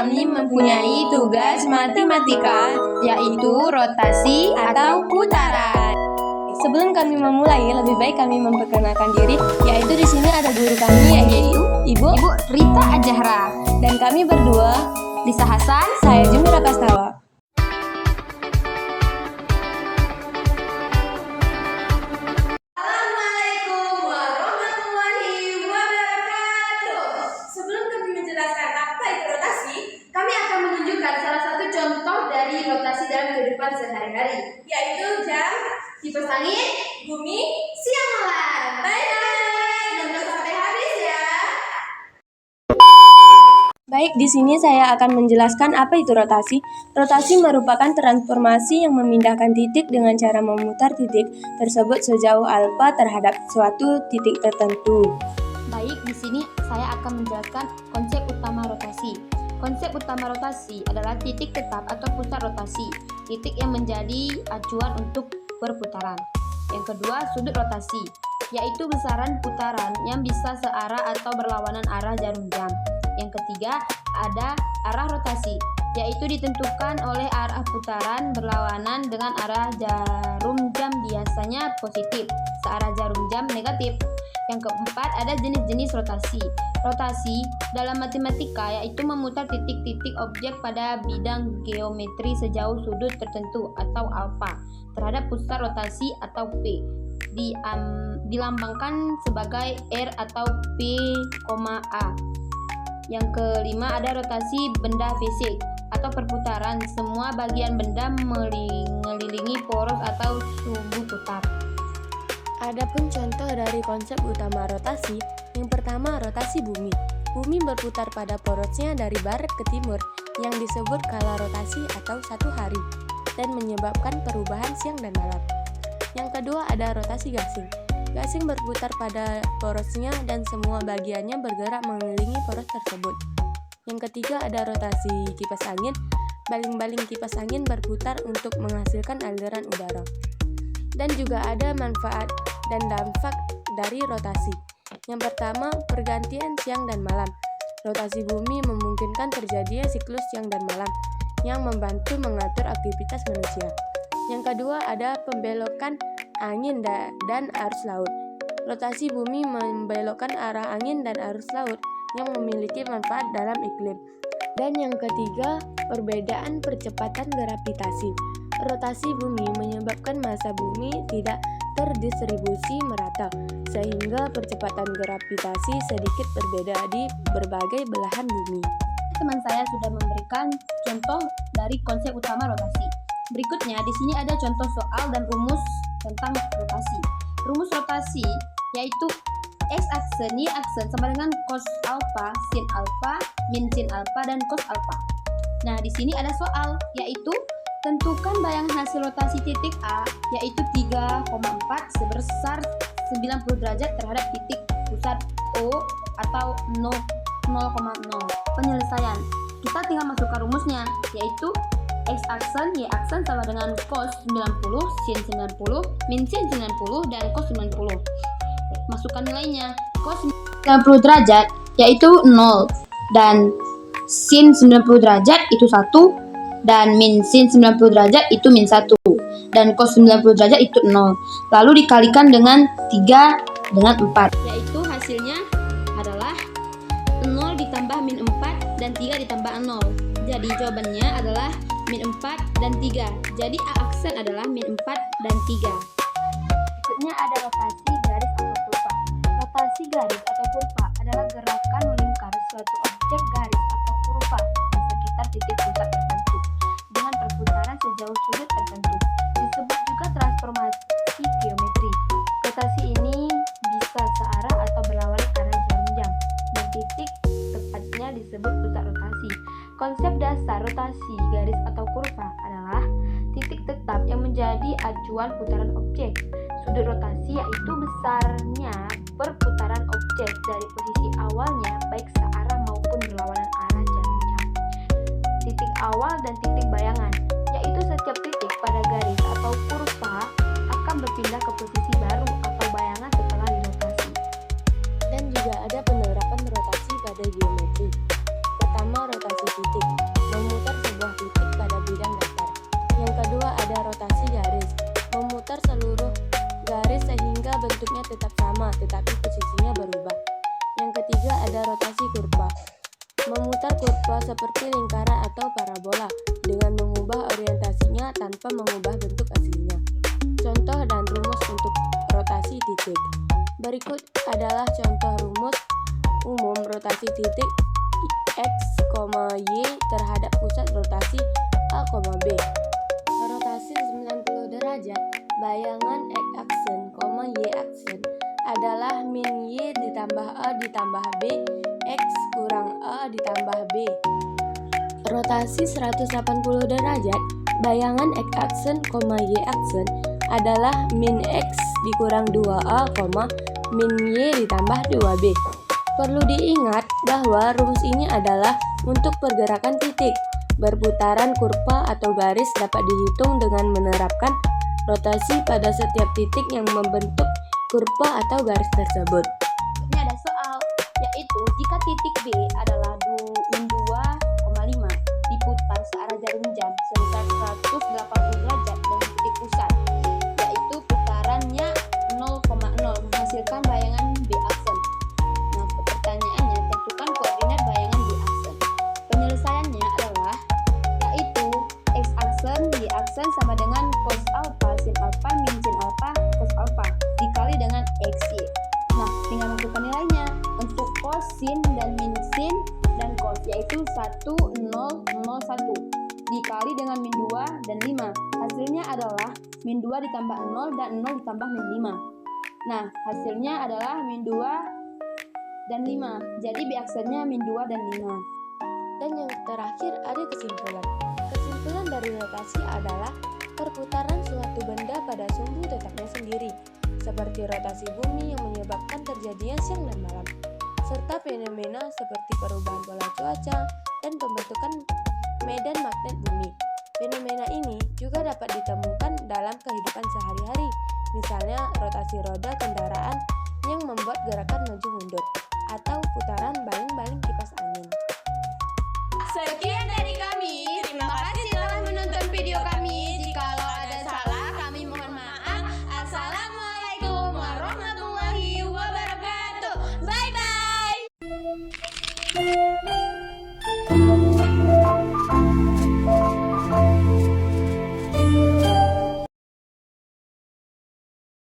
kami mempunyai tugas matematika, yaitu rotasi atau putaran. Sebelum kami memulai, lebih baik kami memperkenalkan diri, yaitu di sini ada guru kami, yaitu Ibu Rita Ajahra. dan kami berdua, Lisa Hasan. saya Jumira Kastawa. Assalamualaikum warahmatullahi wabarakatuh. Sebelum kami menjelaskan apa itu rotasi, kami akan menunjukkan salah satu contoh dari rotasi dalam kehidupan sehari-hari, yaitu jam, kipas angin, bumi, siang malam. Baik, nonton sampai habis ya. Baik, di sini saya akan menjelaskan apa itu rotasi. Rotasi merupakan transformasi yang memindahkan titik dengan cara memutar titik tersebut sejauh alfa terhadap suatu titik tertentu. Baik, di sini saya akan menjelaskan konsep utama rotasi. Konsep utama rotasi adalah titik tetap atau pusat rotasi, titik yang menjadi acuan untuk perputaran. Yang kedua, sudut rotasi, yaitu besaran putaran yang bisa searah atau berlawanan arah jarum jam. Yang ketiga, ada arah rotasi, yaitu ditentukan oleh arah putaran berlawanan dengan arah jarum jam, biasanya positif, searah jarum jam negatif. Yang keempat, ada jenis-jenis rotasi. Rotasi dalam matematika yaitu memutar titik-titik objek pada bidang geometri sejauh sudut tertentu atau alfa terhadap pusat rotasi atau P. Dilambangkan sebagai R atau P, A. Yang kelima, ada rotasi benda fisik atau perputaran. Semua bagian benda mengelilingi poros atau sumbu putar. Adapun contoh dari konsep utama rotasi, yang pertama rotasi bumi. Bumi berputar pada porosnya dari barat ke timur yang disebut kala rotasi atau satu hari dan menyebabkan perubahan siang dan malam. Yang kedua ada rotasi gasing. Gasing berputar pada porosnya dan semua bagiannya bergerak mengelilingi poros tersebut. Yang ketiga ada rotasi kipas angin. Baling-baling kipas angin berputar untuk menghasilkan aliran udara. Dan juga ada manfaat dan dampak dari rotasi. Yang pertama, pergantian siang dan malam. Rotasi bumi memungkinkan terjadinya siklus siang dan malam yang membantu mengatur aktivitas manusia. Yang kedua ada pembelokan angin dan arus laut. Rotasi bumi membelokkan arah angin dan arus laut yang memiliki manfaat dalam iklim. Dan yang ketiga, perbedaan percepatan gravitasi. Rotasi bumi menyebabkan massa bumi tidak terdistribusi merata, sehingga percepatan gravitasi sedikit berbeda di berbagai belahan bumi. Teman saya sudah memberikan contoh dari konsep utama rotasi. Berikutnya di sini ada contoh soal dan rumus tentang rotasi. Rumus rotasi yaitu x-aksen, y-aksen sama dengan cos alfa, sin alfa, min sin alfa, dan cos alfa. Nah, di sini ada soal yaitu tentukan bayangan hasil rotasi titik A yaitu 3,4 sebesar 90 derajat terhadap titik pusat O atau 0,0. Penyelesaian. Kita tinggal masukkan rumusnya yaitu x-aksen, y-aksen sama dengan cos 90, sin 90, min sin 90, dan cos 90. Masukkan nilainya. Cos 90 derajat yaitu 0 dan sin 90 derajat itu 1 dan min sin 90 derajat itu min 1 dan cos 90 derajat itu 0. Lalu dikalikan dengan 3 dengan 4 yaitu hasilnya adalah 0 ditambah min 4 dan 3 ditambah 0. Jadi jawabannya adalah min 4 dan 3. Jadi A-aksen adalah min 4 dan 3. Berikutnya ada rotasi garis atau kurva. Rotasi garis atau kurva adalah gerakan melingkar suatu objek garis atau kurva di sekitar titik pusat tertentu dengan perputaran sejauh sudut tertentu. Disebut juga transformasi geometri. Rotasi ini bisa searah atau berlawanan arah jarum jam dan titik tepatnya disebut pusat rotasi. Konsep dasar rotasi garis atau kurva adalah titik tetap yang menjadi acuan putaran objek. Sudut rotasi yaitu besarnya perputaran objek dari posisi awalnya baik searah maupun berlawanan arah jarum jam. Titik awal dan titik bayangan yaitu setiap titik pada garis atau kurva akan berpindah ke posisi baru atau bayangan setelah dirotasi. Dan juga ada penerapan rotasi pada geometri. Pertama, rotasi titik. bentuknya tetap sama tetapi posisinya berubah. Yang ketiga ada rotasi kurva. Memutar kurva seperti lingkaran atau parabola dengan mengubah orientasinya tanpa mengubah bentuk aslinya. Contoh dan rumus untuk rotasi titik. Berikut adalah contoh rumus umum rotasi titik X, Y terhadap pusat rotasi A, B. Rotasi 90 derajat, bayangan X aksen, Y aksen adalah min Y ditambah A ditambah B, X kurang A ditambah B. Rotasi 180 derajat, bayangan X aksen, Y aksen adalah min X dikurang 2A, min Y ditambah 2B. Perlu diingat bahwa rumus ini adalah untuk pergerakan titik. Berputaran kurva atau garis dapat dihitung dengan menerapkan rotasi pada setiap titik yang membentuk kurva atau garis tersebut. Ini ada soal, yaitu jika titik B adalah min 2,5 diputar searah jarum jam sebesar 180 derajat dengan titik pusat, yaitu putarannya 0,0 menghasilkan bayangan B aksen. Nah, pertanyaannya tentukan koordinat bayangan B aksen. Penyelesaiannya adalah yaitu X aksen, Y aksen sama dengan cos alpha, sin alpha, min sin alpha, cos alpha dikali dengan XY. Nah, tinggal masukkan nilainya untuk cos, sin, dan min sin dan cos, yaitu 1001 dikali dengan min 2 dan 5. Hasilnya adalah min 2 ditambah 0 dan 0 ditambah min 5. Nah, hasilnya adalah min 2 dan 5. Jadi B aksennya min 2 dan 5. Dan yang terakhir ada kesimpulan. Kesimpulan dari rotasi adalah perputaran suatu benda pada sumbu tetapnya sendiri, seperti rotasi bumi yang menyebabkan terjadinya siang dan malam, serta fenomena seperti perubahan pola cuaca dan pembentukan medan magnet bumi. Fenomena ini juga dapat ditemukan dalam kehidupan sehari-hari, misalnya rotasi roda kendaraan yang membuat gerakan maju mundur, atau putaran baling-baling kipas angin. Sekian dari kami. Terima kasih telah menonton video kami. Jikalau ada salah, kami mohon maaf. Assalamualaikum warahmatullahi wabarakatuh. Bye bye.